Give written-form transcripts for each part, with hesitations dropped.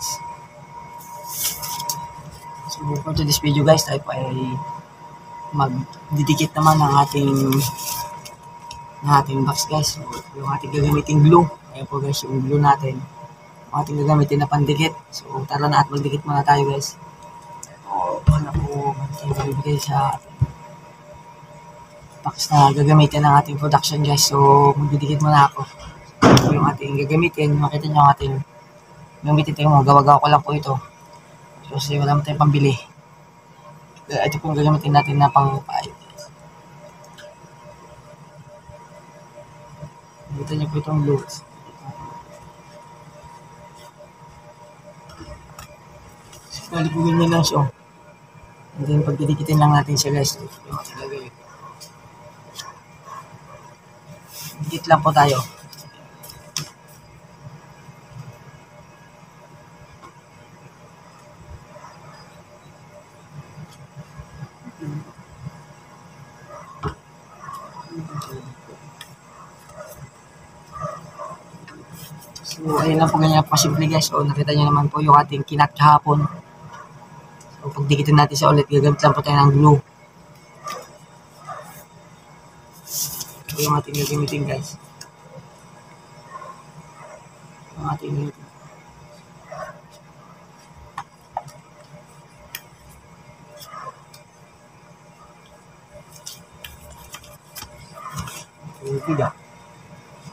guys. So for today's video guys, tayo po ay magdidikit naman ng ating box guys. So, yung ating gagamitin glue. Ayan po guys yung glue natin. Yung ating gagamitin na pandikit. So tara na at magdikit muna tayo guys. So wala po tayo bibigay sa box na gagamitin ng ating production guys. So magdidikit muna ako. So, yung ating gagamitin, makita nyo ang ating gamitin tayo mo. Gawa-gawa ko lang po ito. So kasi wala mo tayong pambili. Ito pong gagamitin natin na pang-pahit. Kita niyo po itong glue. So, alipugin nyo lang siya. And then, pagdidikitin lang natin siya guys. Yung ating gagawin. Dikit lang po tayo. So, ayun lang po ganyan po simple guys. So, nakita nyo naman po yung ating kinat kahapon. So, pagdikitin natin siya ulit, gagamit lang po tayo ng glue. So, yung ating gagamitin guys. Yung ating gagamitin. So, biga.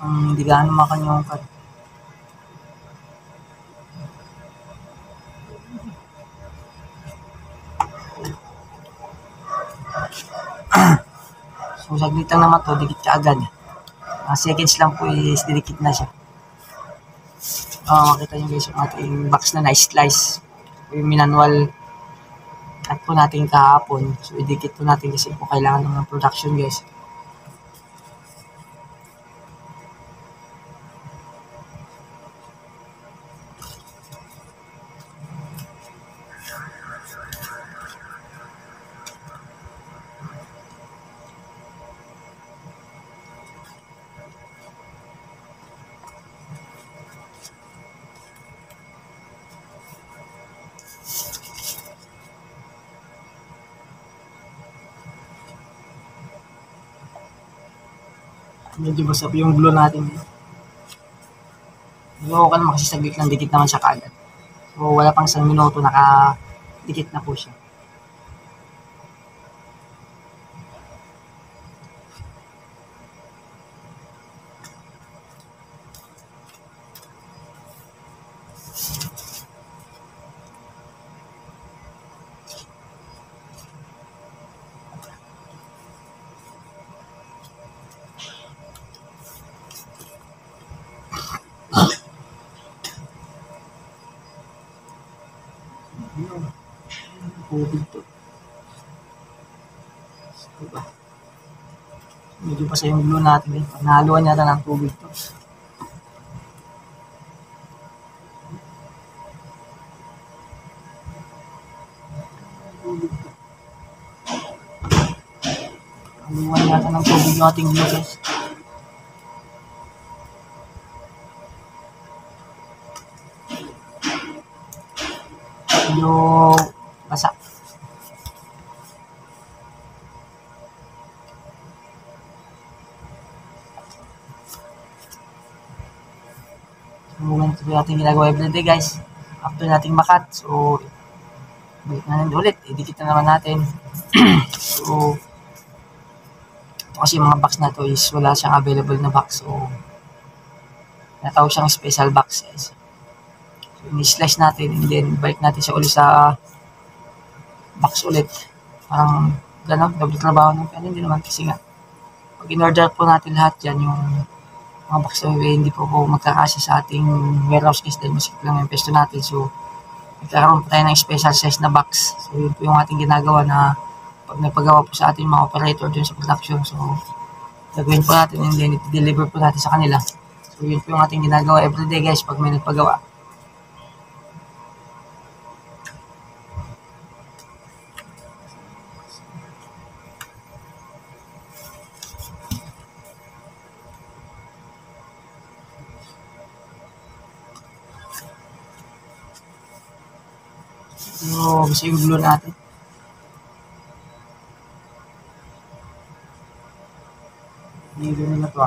Hindi gaano makanyong cut. So, saglit lang naman to, dikit ka agad. Seconds lang po is didikit na siya. Makita nyo guys yung ating box na na-slice. Yung manual cut po natin kahapon. So, idikit po natin kasi po kailangan ng production guys. Medyo basap yung glue natin. Glue ka naman kasi saglit lang, dikit naman siya kaagad. So wala pang 1 minuto, nakadikit na po siya. Tubig to. Diba? Medyo pa sa yung glue natin eh. Nahaluan yata ng tubig to. Haluan yata ng tubig yung ating glue guys. Medyo basa. So, ganito po yung ating ginagawa everyday guys. After nating makat, so balik na natin ulit. Idikit na naman natin. So, ito kasi yung mga box na to is wala siyang available na box. So, natawag siyang special box guys. So, ni-slice natin and then balik natin siya ulit sa box ulit. Parang gano'n, double trabaho ng pero hindi naman kasi nga pag in-order po natin lahat yan, yung mga box na hindi po magkakasya sa ating warehouse guys dahil masikip lang yung pesto natin. So, nagkakaroon po tayo ng special size na box. So, yun po yung ating ginagawa na pag nagpagawa po sa ating mga operator dun sa production. So, gagawin po natin and then i-deliver po natin sa kanila. So, yun po yung ating ginagawa everyday guys pag may nagpagawa. So, gusto yung glue natin. Glue na to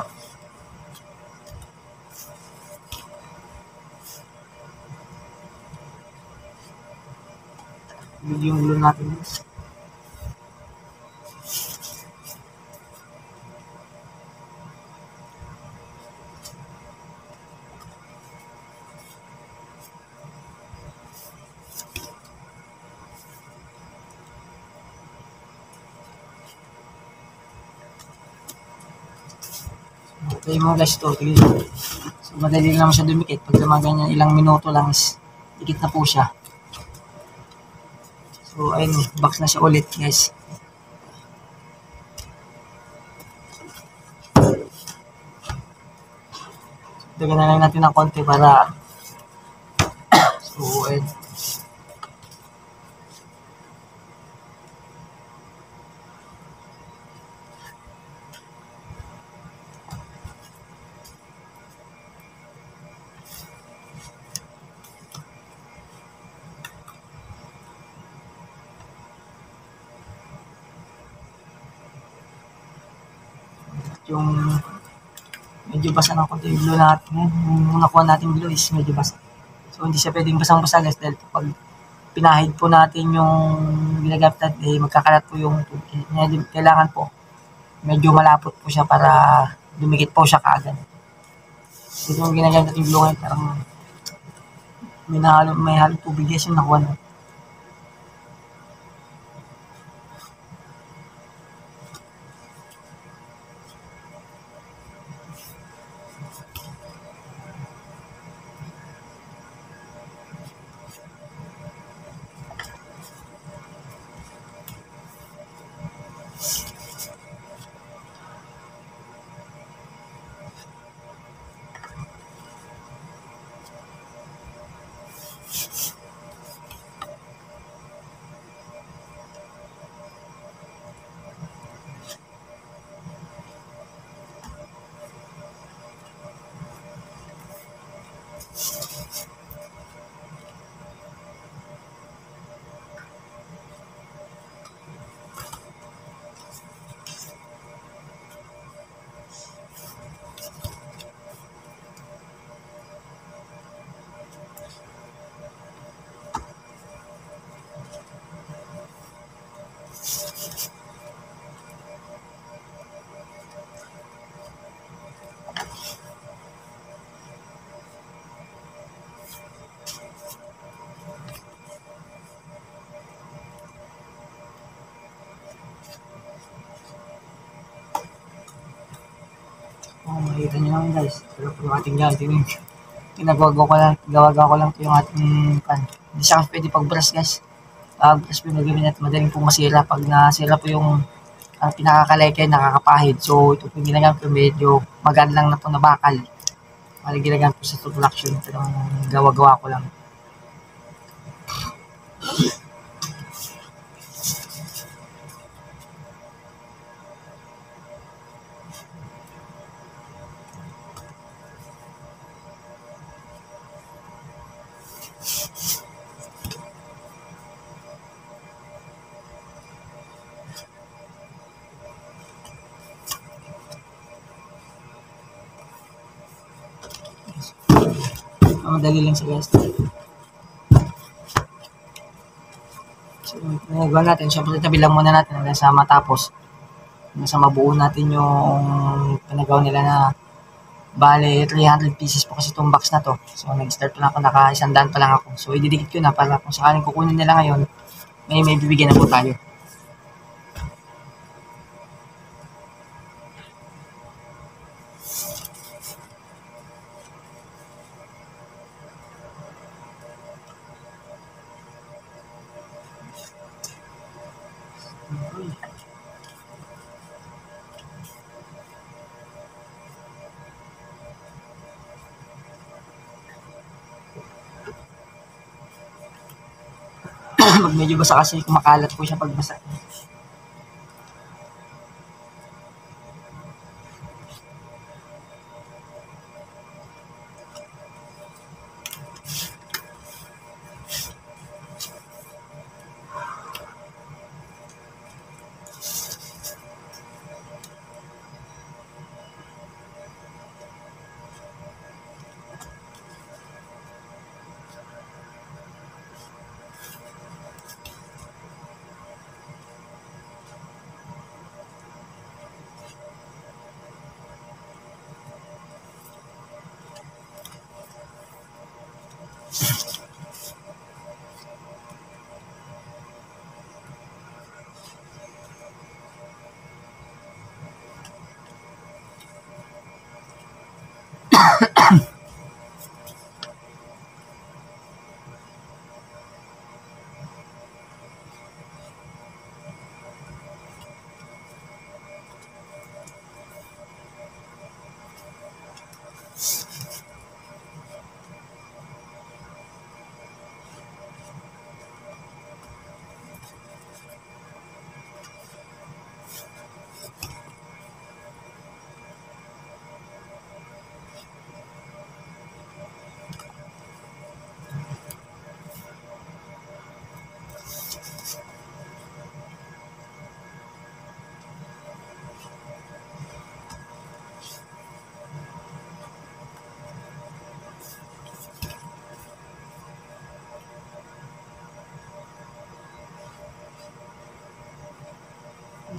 yung glue natin. Okay mo guys to. So, madali lang siya dumikit. Pag mga ganyan, ilang minuto lang is dikit na po siya. So, ayun, box na siya ulit guys. Dagan na lang natin ng konti para so, ayun. Yung medyo basa ng konti yung glue natin. Yung nakuha natin glue is medyo basa. So, hindi siya pwedeng basang-basa guys dahil pag pinahid po natin yung ginagamit natin, eh, magkakalat po yung kailangan po medyo malapot po siya para dumikit po siya kaagad. So, yung ginagamit natin glue ngayon, parang may halong tubig guys yung nakuha natin. Makikita nyo naman guys. Pero po yung ating gamit. Gawa ko lang ito yung ating pan. Hindi siya pwede pag-brush guys. Pag-brush po yung gagawin natin. Madaling po masira. Pag nasira po yung pinakakaleke, nakakapahid. So, ito po yung ginagamit ko. Medyo maganda lang na po na bakal. Mali ginagamit po sa production. Pero gawa-gawa ko lang. Madali lang sa guys. So, nagawa natin. Siyempre, tabi lang muna natin hanggang sa matapos. Hanggang sa mabuo natin yung pinagawa nila na bale 300 pieces po kasi itong box na to. So, nag-start pa lang ako. Naka-100 pa lang ako. So, ididikit ko na para kung sakaling kukunin nila ngayon, may bibigyan na po tayo. Pag medyo basa kasi kumakalat po siya pag basa.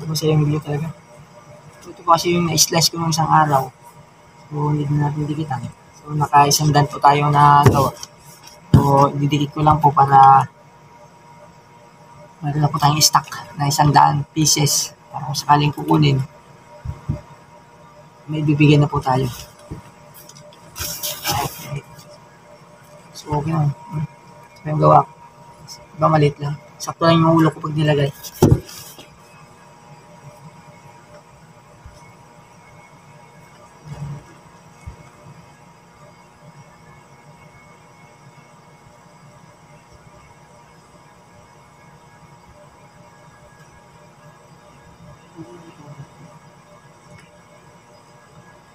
Ito kasi yung glue talaga. Ito po kasi yung na-slice ko nung isang araw. So, hindi na natin dikitan. So, naka-isang daan po tayo na gawa. So, didikit ko lang po para meron na po tayong stock na 100 pieces. Para kung sakaling kukunin, may bibigyan na po tayo. Okay. So, okay na. So, yung gawa. Diba maliit lang. Sakto lang yung ulo ko pag nilagay.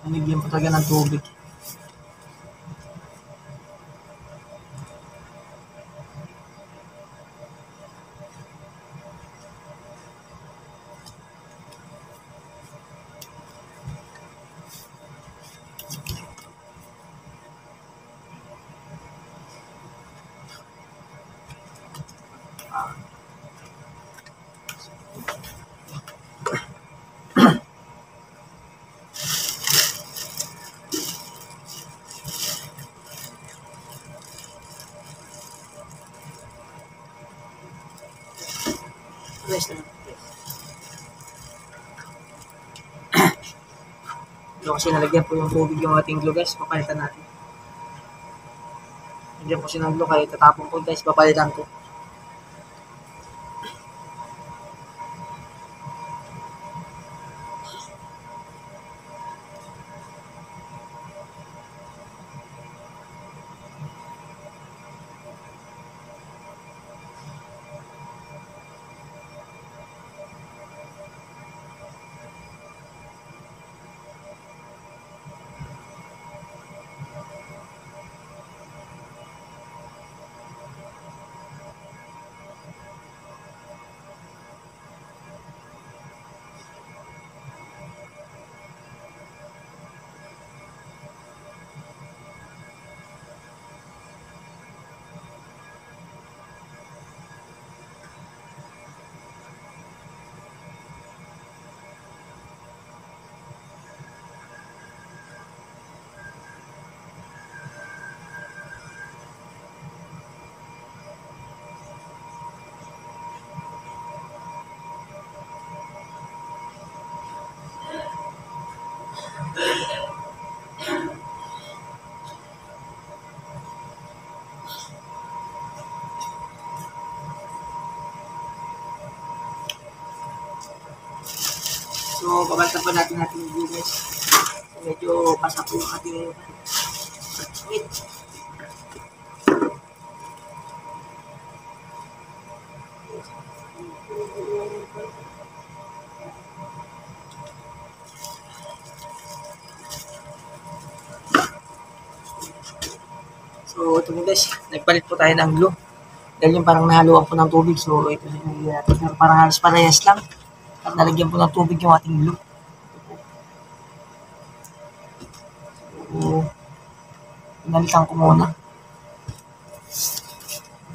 Nanigyan po talaga ng tubig. Rest na. Ito kasi nalagyan po yung tubig yung ating glue guys. Papalitan natin. Nandiyan po sinang glue kaya tatapon ko guys. Papalitan ko. So, babalitan pa natin ating glue guys. So, medyo basa po yung ating wait. So, ito po guys, nagpalit po tayo ng glue. Dahil yung parang nahaluan po ng tubig. So, ito yung natin. Pero parang halos parehas lang. At nalagyan po ng tubig yung ating glue. So, pinalitan ko muna.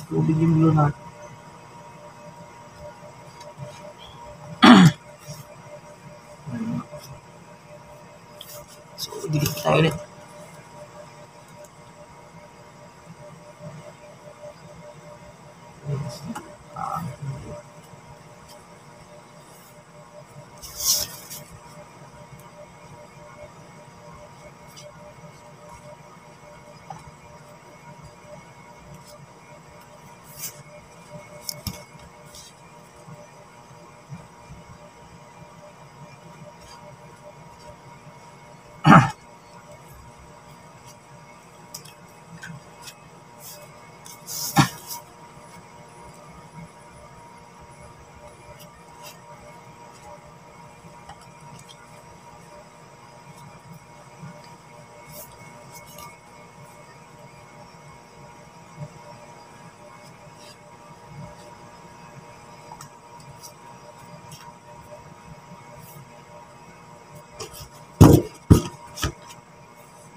Tubig yung glue natin. So, dikit tayo ulit.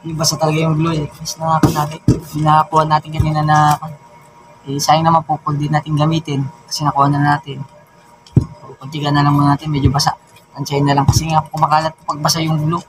Yung basta talaga yung glue eh. Mas nakakuha natin kanina na sayang naman po kung di natin gamitin kasi nakuha na natin. So, kuntigan na lang muna natin, medyo basa. Tansyahin na lang kasi nga kumakalat pag basa yung glue.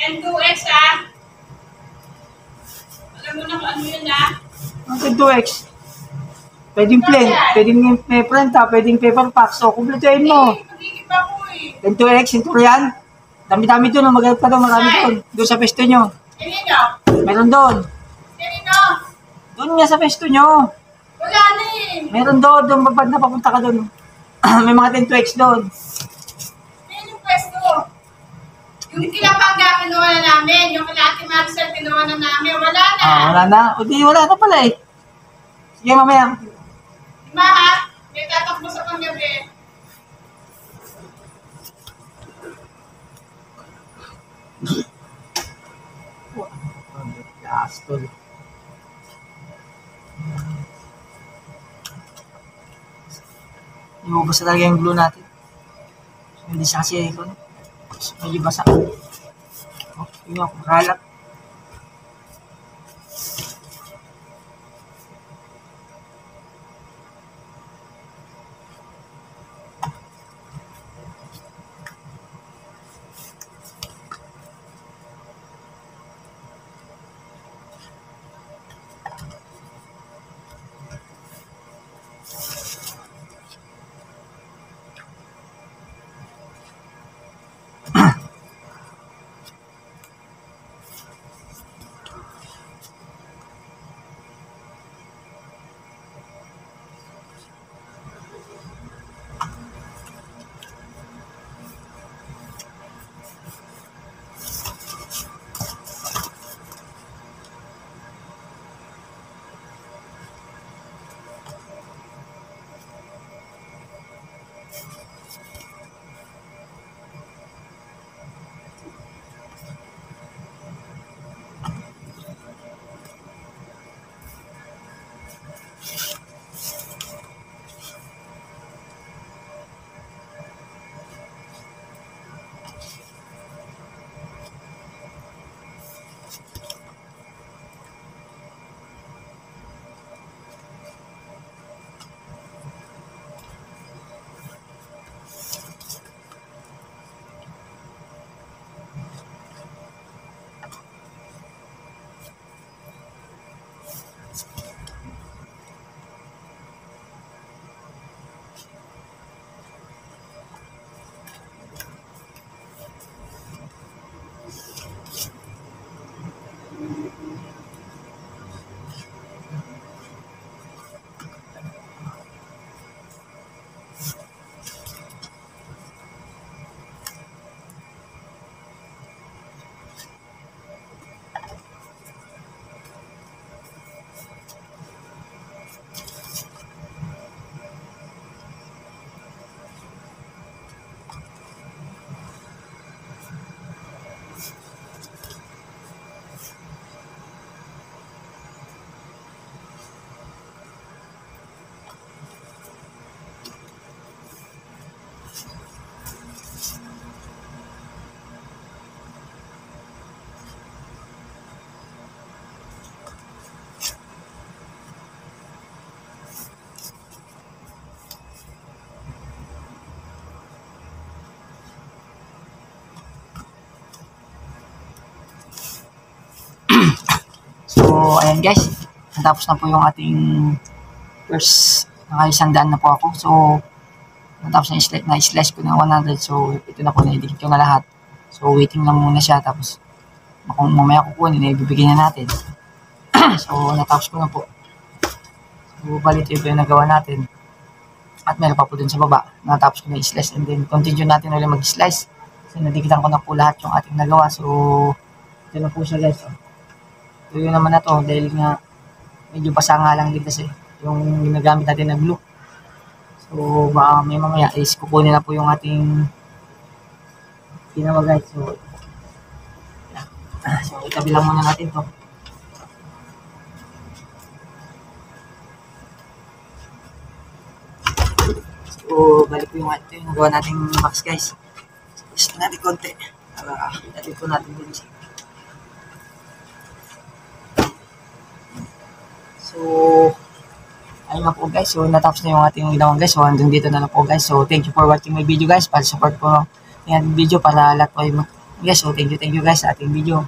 N2X ah. Alam mo na kung ano yun ah. Ang 2X. Pwedeng plain, pwedeng may prenta, pwedeng paper pack. So, kumpletuhin mo. Magiging pa ko eh. 10-2X, Centurion. Dami-dami doon, magalit pa doon, marami doon. Doon sa pesto nyo. Kanino? Meron doon. Kanino? Doon nga sa pesto nyo. Wala na eh. Meron doon, doon babad na papunta ka doon. May mga 10-2X doon. Yan yung pwesto. Yung Kilapanga kinuha na namin. Yung kila Ate Maricel kinuha na namin. Wala na. Wala na. O di, wala na pala eh. Sige, mamaya. Mahat, may tatakbo sa panggabi. Gastol. Iubos na talaga yung glue natin. Hindi siya kasi medyo basa. Oh, yun ako, kalat. ayan guys. Natapos na po yung ating first, naka-100 na po ako. So, natapos na-slice ko na 100. So, ito na po, na-edit ko na lahat. So, waiting lang muna siya. Tapos, kung mamaya kukunin, ibibigyan na natin. So, natapos ko na po. So, balit ito yung nagawa natin. At meron pa po dun sa baba. Natapos ko na i-slice and then continue natin ulit mag-slice. So, nadikitan ko na po lahat yung ating nagawa. So, ito na po siya guys. So, yun naman na to dahil nga medyo basa nga lang din kasi yung ginagamit natin na glue. So, baka may mamaya is kukunin na po yung ating ginawa guys. So, itabi lang muna natin to. So, balik po yung ito yung nagawa nating box guys. Gusto natin konti. Itabi po natin din siya. So, ayun na po guys. So, natapos na yung ating ginawang guys. So, hanggang dito na lang po guys. So, thank you for watching my video guys. Para support po yung video para lahat po yung guys. So, thank you guys sa ating video.